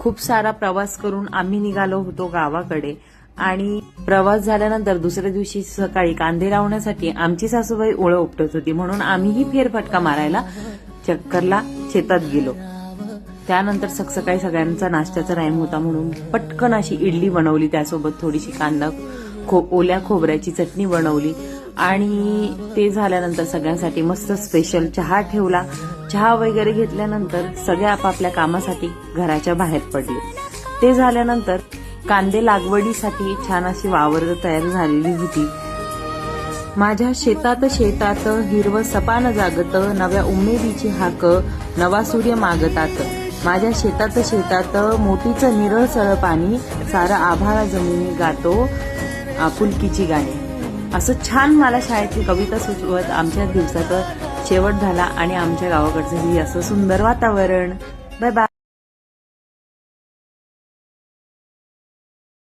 खूप सारा प्रवास करून आम्ही निघालो होतो गावाकडे आणि प्रवास झाल्यानंतर दुसऱ्या दिवशी सकाळी कांदे लावण्यासाठी आमची सासूबाई ओळं उपटत होती म्हणून आम्हीही फेरफटका मारायला चक्करला शेतात गेलो। त्यानंतर सकाळी सगळ्यांचा नाश्त्याचा टाइम होता म्हणून पटकन अशी इडली बनवली, त्यासोबत थोडीशी कांदा ओल्या खोबऱ्याची चटणी बनवली आणि ते झाल्यानंतर सगळ्यांसाठी मस्त स्पेशल चहा ठेवला। चहा वगैरे घेतल्यानंतर सगळे आपापल्या कामासाठी घराच्या बाहेर पडले। ते झाल्यानंतर कांदे लागवडीसाठी छान अशी वावर तयार झालेली होती। माझ्या शेतात हिरवं सपान जागत, नव्या उमेदीची हाक नवा सूर्य मागतात। माझ्या शेतात मोतीचं निरळसळ पाणी, सारं आभाळा जमिनी गातो आपुलकीची गाणी। असं छान मला शाळेतली कविता सुचवत आमच्या दिवसाचा शेवट झाला आणि आमच्या गावाकडचं ही असं सुंदर वातावरण। Bye bye.